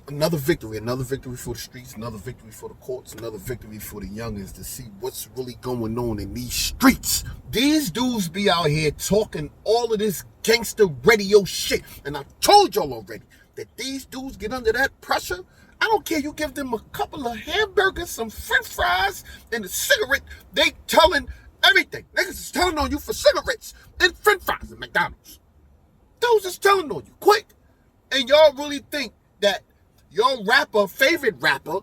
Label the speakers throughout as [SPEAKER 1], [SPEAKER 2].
[SPEAKER 1] Another victory for the streets, another victory for the courts, another victory for the youngins to see what's really going on in these streets. These dudes be out here talking all of this gangster radio shit. And I told y'all already that these dudes get under that pressure. I don't care, you give them a couple of hamburgers, some french fries, and a cigarette, they telling everything. Niggas is telling on you for cigarettes and french fries at McDonald's. Dudes is telling on you, quick. And y'all really think that your favorite rapper,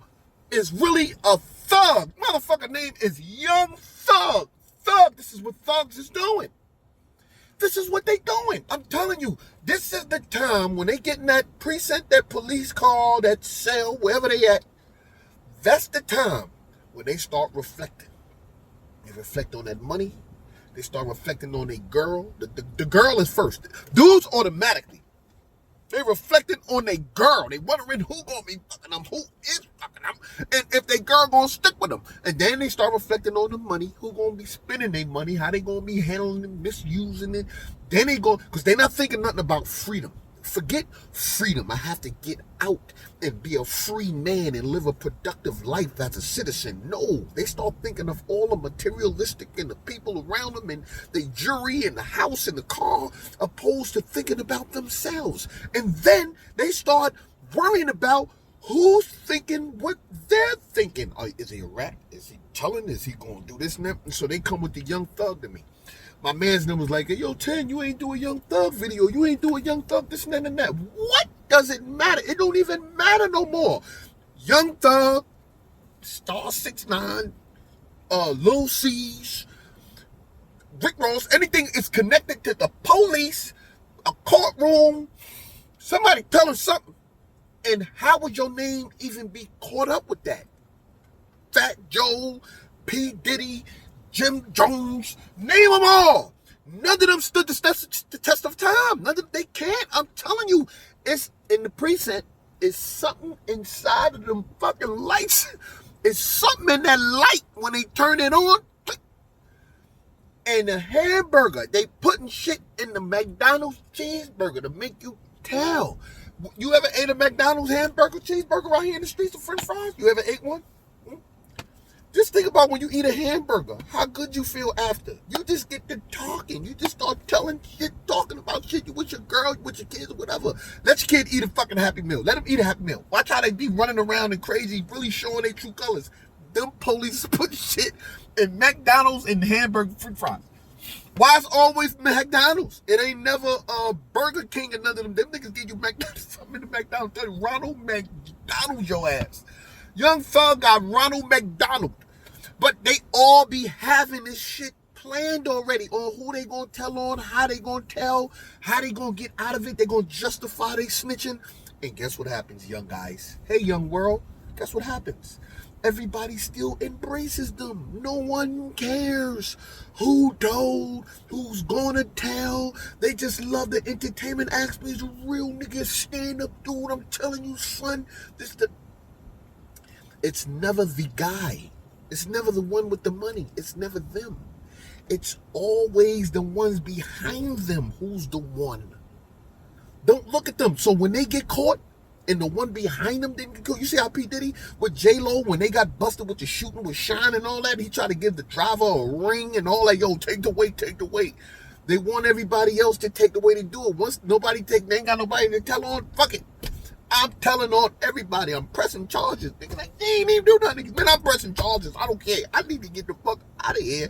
[SPEAKER 1] is really a thug. Motherfucker name is Young Thug. Thug, this is what thugs is doing. This is what they doing. I'm telling you, this is the time when they get in that precinct, that police car, that cell, wherever they at. That's the time when they start reflecting. They reflect on that money. They start reflecting on a girl. The girl is first. Dudes automatically. They reflecting on their girl. They wondering who gonna be fucking them, who is fucking them, and if they girl gonna stick with them. And then they start reflecting on the money, who gonna be spending their money, how they gonna be handling it, misusing it. Then they go, because they not thinking nothing about freedom. Forget freedom. I have to get out and be a free man and live a productive life as a citizen. No, they start thinking of all the materialistic and the people around them and the jury and the house and the car, opposed to thinking about themselves. And then they start worrying about who's thinking what they're thinking. Is he a rat? Is he telling? Is he going to do this and that? And so they come with the Young Thug to me. My man's name was like, hey, yo, 10, you ain't do a Young Thug video. You ain't do a Young Thug this and that and that. What does it matter? It don't even matter no more. Young Thug, Star 6ix9ine, Lil C's, Rick Ross, anything is connected to the police, a courtroom, somebody telling something. And how would your name even be caught up with that? Fat Joe, P. Diddy, Jim Jones, name them all. None of them stood the test of time. None of them, they can't. I'm telling you, it's in the precinct. It's something inside of them fucking lights. It's something in that light when they turn it on. And the hamburger, they putting shit in the McDonald's cheeseburger to make you tell. You ever ate a McDonald's cheeseburger right here in the streets of French fries? You ever ate one? Just think about when you eat a hamburger, how good you feel after. You just get to talking. You just start telling shit, talking about shit. You with your girl, with your kids, or whatever. Let your kid eat a fucking Happy Meal. Let them eat a Happy Meal. Watch how they be running around and crazy, really showing their true colors. Them police put shit in McDonald's and hamburger french fries. Why it's always McDonald's? It ain't never Burger King or none of them. Them niggas give you McDonald's. Something in the McDonald's. Tell you, Ronald McDonald your ass. Young Thug got Ronald McDonald. But they all be having this shit planned already on who they gonna tell on, how they gonna tell, how they gonna get out of it. They gonna justify they snitching. And guess what happens, young guys? Hey, young world, guess what happens? Everybody still embraces them. No one cares who told, who's gonna tell. They just love the entertainment aspect. These real niggas stand up, dude. I'm telling you, son, it's never the guy. It's never the one with the money. It's never them. It's always the ones behind them who's the one. Don't look at them. So when they get caught and the one behind them didn't get caught, you see how P. Diddy with J-Lo, when they got busted with the shooting with Shine and all that, he tried to give the driver a ring and all that. Yo, take the weight, take the weight. They want everybody else to take the way to do it. Once they ain't got nobody to tell on, fuck it. I'm telling on everybody. I'm pressing charges. Nigga, like, they ain't even do nothing. Man, I'm pressing charges. I don't care. I need to get the fuck out of here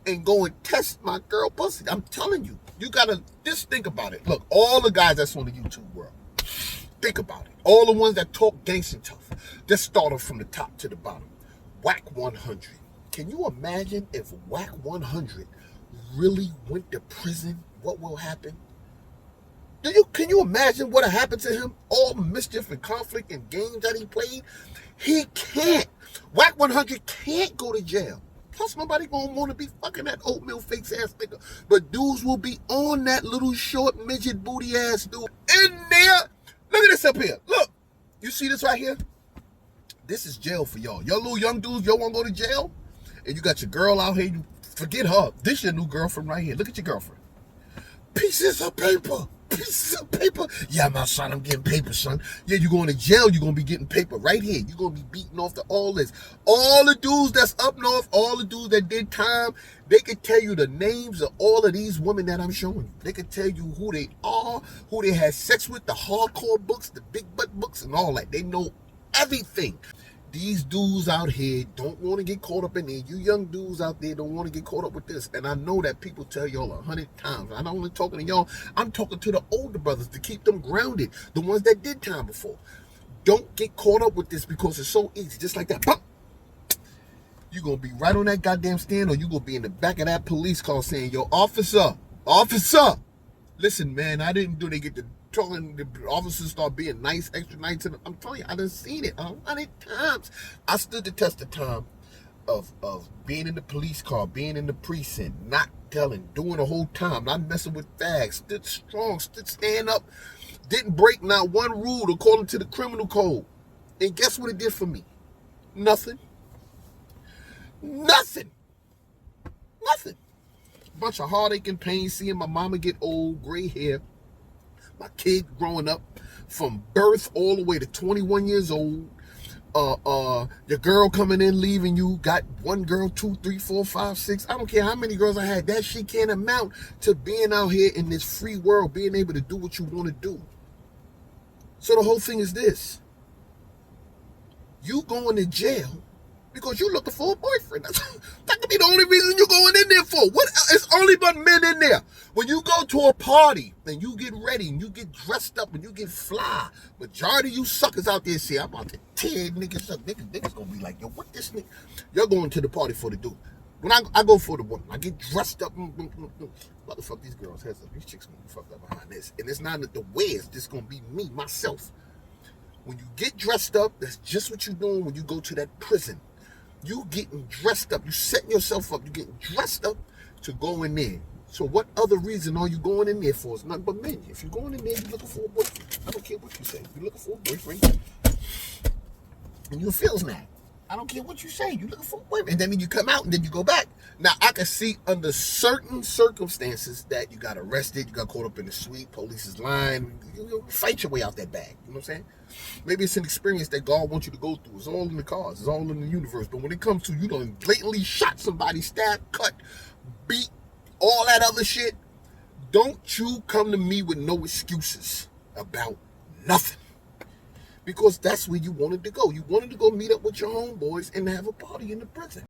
[SPEAKER 1] and go and test my girl pussy. I'm telling you. You gotta just think about it. Look, all the guys that's on the YouTube world, think about it. All the ones that talk gangster tough. Just start off from the top to the bottom. Whack 100. Can you imagine if Whack 100 really went to prison? What will happen? Can you imagine what happened to him? All mischief and conflict and games that he played? He can't. Whack 100 can't go to jail. Plus, nobody gonna want to be fucking that oatmeal face ass nigga. But dudes will be on that little short midget booty ass dude in there. Look at this up here. Look. You see this right here? This is jail for y'all. Y'all little young dudes, y'all want to go to jail? And you got your girl out here. You forget her. This your new girlfriend right here. Look at your girlfriend. Pieces of paper. pieces of paper. Yeah, my son, I'm getting paper, son. Yeah, you're going to jail. You're going to be getting paper right here. You're going to be beaten off to all this. All the dudes that's up north, all the dudes that did time, they could tell you the names of all of these women that I'm showing you. They could tell you who they are, who they had sex with, the hardcore books, the big butt books, and all that. They know everything. These dudes out here don't want to get caught up in there. You young dudes out there don't want to get caught up with this. And I know that people tell y'all 100 times. I'm not only talking to y'all, I'm talking to the older brothers to keep them grounded. The ones that did time before. Don't get caught up with this because it's so easy. Just like that. You're going to be right on that goddamn stand, or you're going to be in the back of that police car saying, yo, officer, listen, man, I didn't do. They get to telling the officers start being nice, extra nice to them. I'm telling you, I done seen it 100 times. I stood the test of time of being in the police car, being in the precinct, not telling, doing the whole time, not messing with fags, stood strong, stood stand up, didn't break not one rule according to the criminal code. And guess what it did for me? Nothing. Bunch of heartache and pain, seeing my mama get old, gray hair, my kid growing up from birth all the way to 21 years old, your girl coming in, leaving you, got one girl, 2, 3, 4, 5, 6, I don't care how many girls I had, that shit can't amount to being out here in this free world, being able to do what you want to do. So the whole thing is this: you going to jail because you're looking for a boyfriend. That could be the only reason you're going in there for. What? It's only but men in there. When you go to a party and you get ready and you get dressed up and you get fly, majority of you suckers out there say, I'm about to tear niggas up. Niggas gonna be like, yo, what this nigga? You're going to the party for the dude. When I go for the woman, I get dressed up. Motherfuck these girls' heads up. These chicks gonna be fucked up behind this. And it's not the way, it's just gonna be me, myself. When you get dressed up, that's just what you're doing when you go to that prison. You getting dressed up. You setting yourself up. You getting dressed up to go in there. So what other reason are you going in there for? It's nothing but men. If you're going in there, you're looking for a boyfriend. I don't care what you say. You're looking for a boyfriend. And you feels mad. I don't care what you say. You're looking for a boyfriend. And then you come out and then you go back. Now, I can see under certain circumstances that you got arrested, you got caught up in the sweep, police is lying. You fight your way out that bag. You know what I'm saying? Maybe it's an experience that God wants you to go through. It's all in the cars. It's all in the universe. But when it comes to you done blatantly shot somebody, stabbed, cut, beat, all that other shit, don't you come to me with no excuses about nothing. Because that's where you wanted to go. You wanted to go meet up with your homeboys and have a party in the prison.